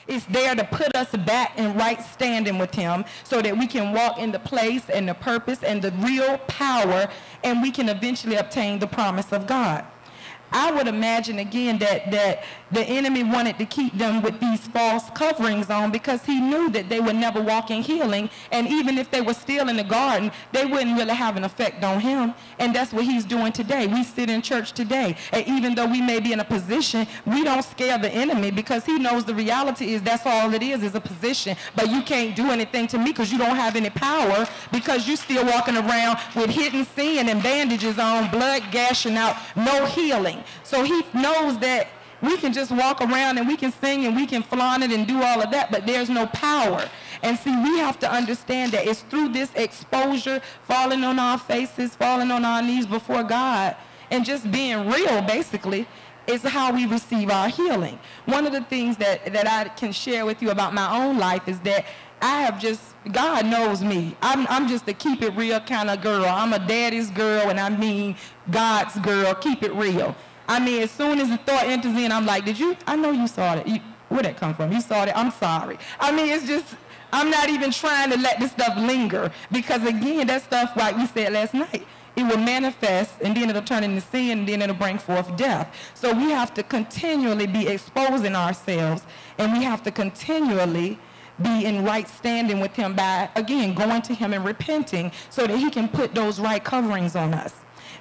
It's there to put us back in right standing with him so that we can walk in the place and the purpose and the real power, and we can eventually obtain the promise of God. I would imagine, again, that the enemy wanted to keep them with these false coverings on because he knew that they would never walk in healing. And even if they were still in the garden, they wouldn't really have an effect on him. And that's what he's doing today. We sit in church today. And even though we may be in a position, we don't scare the enemy because he knows the reality is that's all it is a position. But you can't do anything to me because you don't have any power, because you're still walking around with hidden sin and bandages on, blood gashing out, no healing. So he knows that we can just walk around and we can sing and we can flaunt it and do all of that, but there's no power. And see, we have to understand that it's through this exposure, falling on our faces, falling on our knees before God, and just being real, basically, is how we receive our healing. One of the things that I can share with you about my own life is that God knows me. I'm just a keep it real kind of girl. I'm a daddy's girl, and I mean God's girl. Keep it real. I mean, as soon as the thought enters in, I'm like, I know you saw it. Where'd that come from? You saw it? I'm sorry. I mean, it's just, I'm not even trying to let this stuff linger, because again, that stuff, like we said last night, it will manifest, and then it'll turn into sin, and then it'll bring forth death. So we have to continually be exposing ourselves, and we have to continually be in right standing with him by, again, going to him and repenting so that he can put those right coverings on us.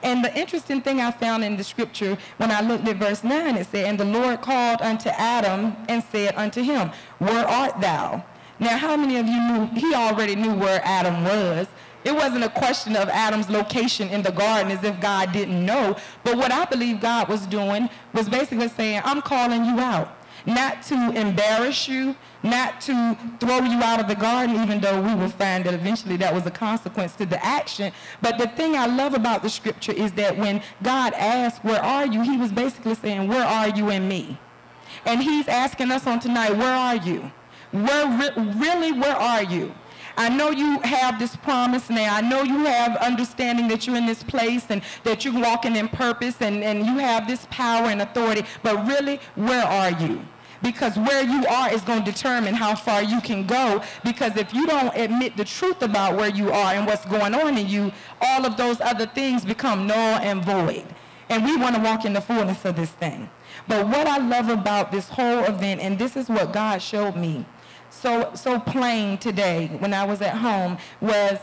And the interesting thing I found in the scripture, when I looked at verse 9, it said, "And the Lord called unto Adam and said unto him, Where art thou?" Now, how many of you knew? He already knew where Adam was. It wasn't a question of Adam's location in the garden as if God didn't know. But what I believe God was doing was basically saying, I'm calling you out. Not to embarrass you, not to throw you out of the garden, even though we will find that eventually that was a consequence to the action. But the thing I love about the scripture is that when God asked, where are you? He was basically saying, where are you in me? And he's asking us on tonight, where are you? Really, where are you? I know you have this promise now. I know you have understanding that you're in this place and that you're walking in purpose and you have this power and authority. But really, where are you? Because where you are is going to determine how far you can go. Because if you don't admit the truth about where you are and what's going on in you, all of those other things become null and void. And we want to walk in the fullness of this thing. But what I love about this whole event, and this is what God showed me so plain today when I was at home, was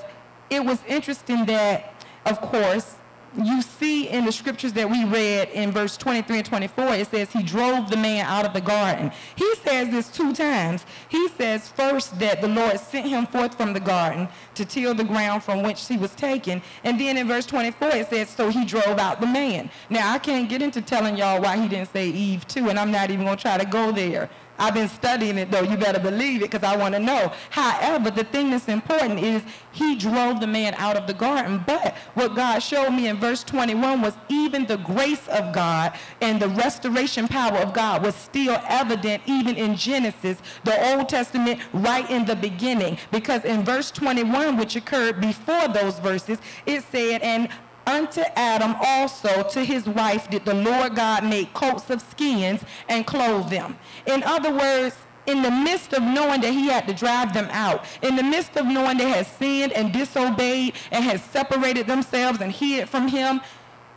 it was interesting that, of course, you see in the scriptures that we read in verse 23 and 24, it says he drove the man out of the garden. He says this 2 times. He says first that the Lord sent him forth from the garden to till the ground from which he was taken. And then in verse 24, it says, so he drove out the man. Now, I can't get into telling y'all why he didn't say Eve too, and I'm not even going to try to go there. I've been studying it, though. You better believe it, because I want to know. However, the thing that's important is he drove the man out of the garden. But what God showed me in verse 21 was even the grace of God and the restoration power of God was still evident even in Genesis, the Old Testament, right in the beginning. Because in verse 21, which occurred before those verses, it said, and unto Adam also, to his wife, did the Lord God make coats of skins and clothe them. In other words, in the midst of knowing that he had to drive them out, in the midst of knowing they had sinned and disobeyed and had separated themselves and hid from him,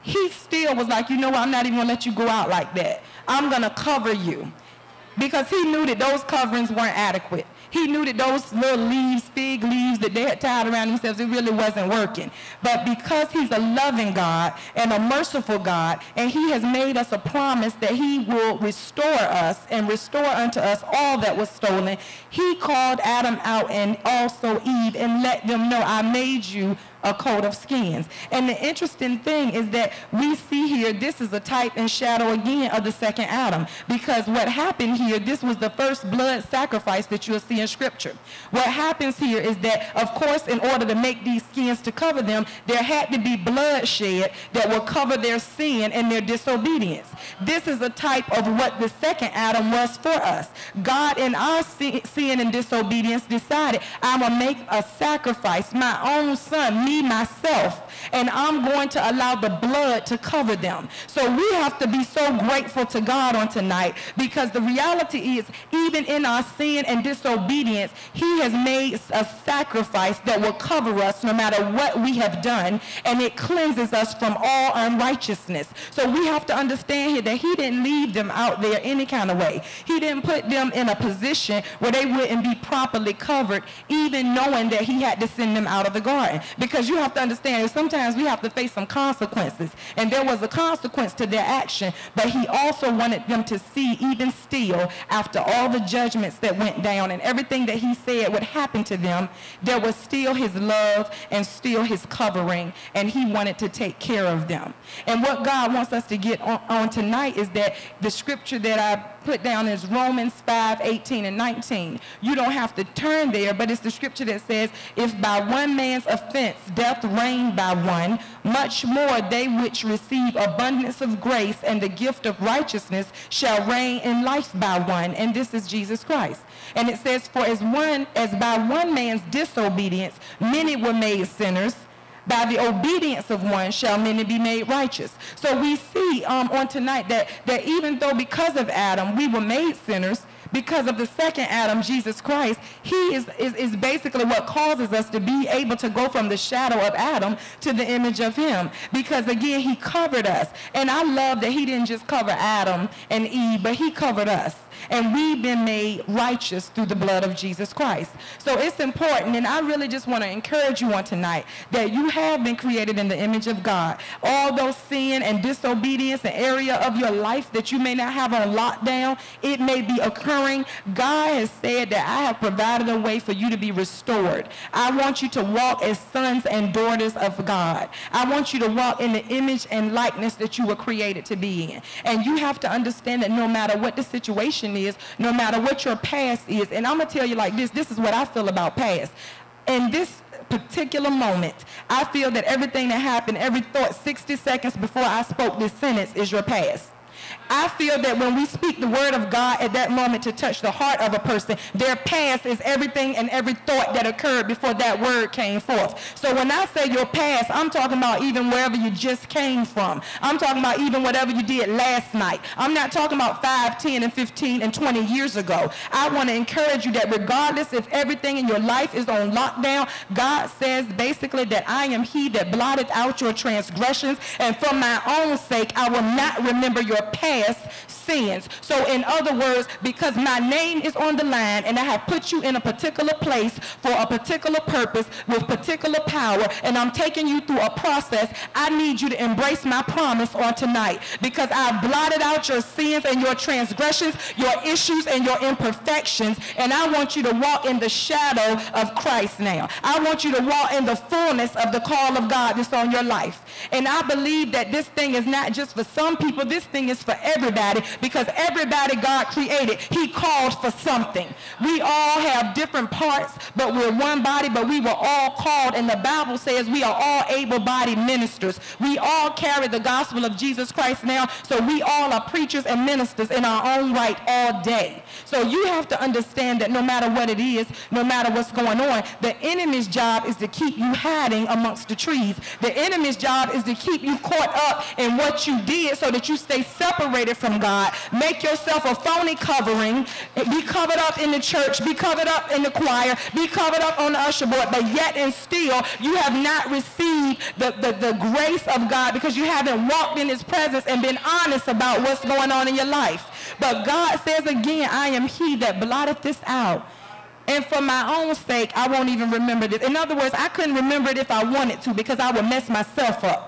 he still was like, you know what, I'm not even going to let you go out like that. I'm going to cover you. Because he knew that those coverings weren't adequate. He knew that those little leaves, fig leaves that they had tied around themselves, it really wasn't working. But because he's a loving God and a merciful God, and he has made us a promise that he will restore us and restore unto us all that was stolen, he called Adam out and also Eve and let them know, I made you a coat of skins. And the interesting thing is that we see here, this is a type and shadow again of the second Adam, because what happened here, this was the first blood sacrifice that you'll see in scripture. What happens here is that, of course, in order to make these skins to cover them, there had to be blood shed that will cover their sin and their disobedience. This is a type of what the second Adam was for us. God, in our sin and disobedience, decided, I'm going to make a sacrifice, my own son, me, myself, and I'm going to allow the blood to cover them. So we have to be so grateful to God on tonight, because the reality is, even in our sin and disobedience, he has made a sacrifice that will cover us no matter what we have done, and it cleanses us from all unrighteousness. So we have to understand here that he didn't leave them out there any kind of way. He didn't put them in a position where they wouldn't be properly covered, even knowing that he had to send them out of the garden. Because you have to understand that sometimes we have to face some consequences, and there was a consequence to their action, but he also wanted them to see, even still, after all the judgments that went down and everything that he said would happen to them, there was still his love and still his covering, and he wanted to take care of them. And what God wants us to get on tonight is that the scripture that I put down is Romans 5:18 and 19. You don't have to turn there, but it's the scripture that says, if by one man's offense death reigned by one, much more they which receive abundance of grace and the gift of righteousness shall reign in life by one, and this is Jesus Christ. And it says, for as by one man's disobedience many were made sinners, by the obedience of one shall many be made righteous. So we see on tonight that even though because of Adam we were made sinners, because of the second Adam, Jesus Christ, he is basically what causes us to be able to go from the shadow of Adam to the image of him. Because again, he covered us. And I love that he didn't just cover Adam and Eve, but he covered us. And we've been made righteous through the blood of Jesus Christ. So it's important, and I really just want to encourage you on tonight that you have been created in the image of God. All those sin and disobedience, an area of your life that you may not have on lockdown, it may be occurring. God has said that I have provided a way for you to be restored. I want you to walk as sons and daughters of God. I want you to walk in the image and likeness that you were created to be in. And you have to understand that no matter what the situation is, no matter what your past is, and I'm going to tell you like this is what I feel about past. In this particular moment, I feel that everything that happened, every thought 60 seconds before I spoke this sentence is your past. I feel that when we speak the word of God at that moment to touch the heart of a person, their past is everything and every thought that occurred before that word came forth. So when I say your past, I'm talking about even wherever you just came from. I'm talking about even whatever you did last night. I'm not talking about 5, 10, and 15, and 20 years ago. I want to encourage you that regardless if everything in your life is on lockdown, God says basically that I am he that blotted out your transgressions, and for my own sake, I will not remember your past sins. So in other words, because my name is on the line and I have put you in a particular place for a particular purpose with particular power, and I'm taking you through a process, I need you to embrace my promise on tonight, because I've blotted out your sins and your transgressions, your issues and your imperfections, and I want you to walk in the shadow of Christ now. I want you to walk in the fullness of the call of God that's on your life. And I believe that this thing is not just for some people, this thing is for everybody, because everybody God created, he called for something. We all have different parts, but we're one body, but we were all called, and the Bible says we are all able-bodied ministers. We all carry the gospel of Jesus Christ now, so we all are preachers and ministers in our own right all day. So you have to understand that no matter what it is, no matter what's going on, the enemy's job is to keep you hiding amongst the trees. The enemy's job is to keep you caught up in what you did so that you stay separated from God. Make yourself a phony covering. Be covered up in the church. Be covered up in the choir. Be covered up on the usher board. But yet and still, you have not received the grace of God, because you haven't walked in his presence and been honest about what's going on in your life. But God says again, I am he that blotteth this out. And for my own sake, I won't even remember this. In other words, I couldn't remember it if I wanted to, because I would mess myself up.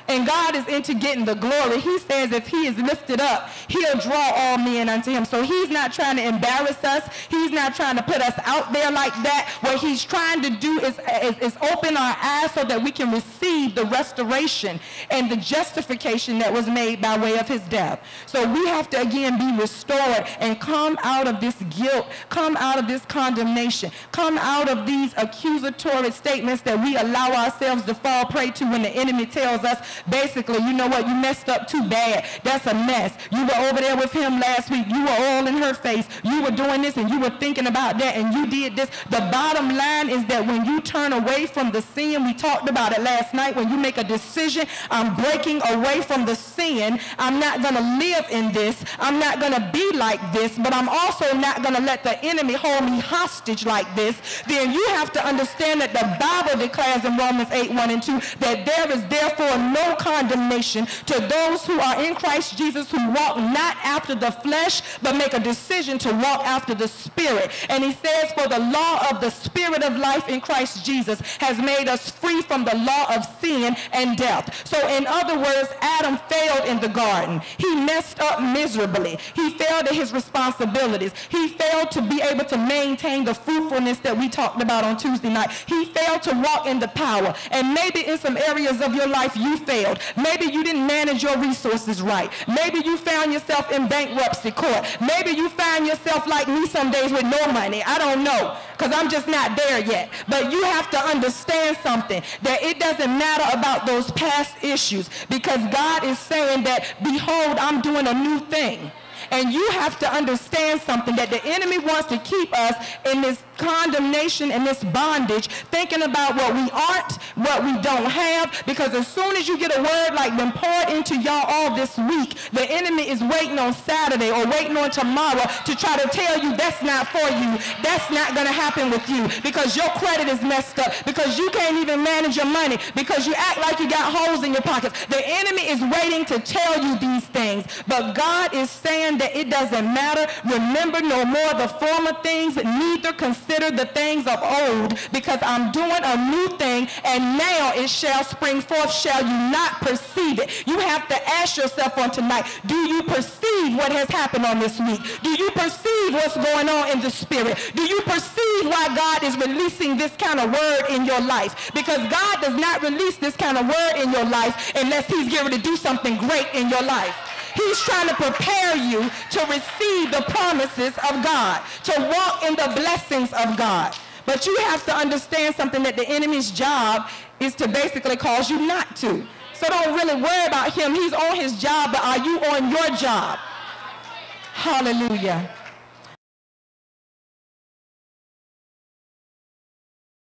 And God is into getting the glory. He says if he is lifted up, he'll draw all men unto him. So he's not trying to embarrass us. He's not trying to put us out there like that. What he's trying to do is open our eyes so that we can receive the restoration and the justification that was made by way of his death. So we have to again be restored and come out of this guilt, come out of this condemnation, come out of these accusatory statements that we allow ourselves to fall prey to when the enemy tells us basically, you know what, you messed up too bad. That's a mess. You were over there with him last week. You were all in her face. You were doing this and you were thinking about that and you did this. The bottom line is that when you turn away from the sin, we talked about it last night, when you make a decision, I'm breaking away from the sin. I'm not going to live in this. I'm not going to be like this, but I'm also not going to let the enemy hold me hostage like this. Then you have to understand that the Bible declares in Romans 8:1-2 that there is therefore no condemnation to those who are in Christ Jesus, who walk not after the flesh, but make a decision to walk after the Spirit. And he says, for the law of the Spirit of life in Christ Jesus has made us free from the law of sin and death. So in other words, Adam failed in the garden. He messed up miserably. He failed at his responsibilities. He failed to be able to maintain the fruitfulness that we talked about on Tuesday night. He failed to walk in the power. And maybe in some areas of your life you failed. Maybe you didn't manage your resources right. Maybe you found yourself in bankruptcy court. Maybe you find yourself like me some days with no money. I don't know, because I'm just not there yet. But you have to understand something, that it doesn't matter about those past issues, because God is saying that, behold, I'm doing a new thing. And you have to understand something, that the enemy wants to keep us in this condemnation and this bondage, thinking about what we aren't, what we don't have, because as soon as you get a word like been poured into y'all all this week, the enemy is waiting on Saturday or waiting on tomorrow to try to tell you that's not for you, that's not going to happen with you, because your credit is messed up, because you can't even manage your money, because you act like you got holes in your pockets. The enemy is waiting to tell you these things, but God is saying that it doesn't matter. Remember no more the former things, neither consider the things of old, because I'm doing a new thing, and now it shall spring forth. Shall you not perceive it? You have to ask yourself on tonight, do you perceive what has happened on this week? Do you perceive what's going on in the spirit? Do you perceive why God is releasing this kind of word in your life? Because God does not release this kind of word in your life unless he's getting ready to do something great in your life. He's trying to prepare you to receive the promises of God, to walk in the blessings of God. But you have to understand something, that the enemy's job is to basically cause you not to. So don't really worry about him. He's on his job, but are you on your job? Hallelujah.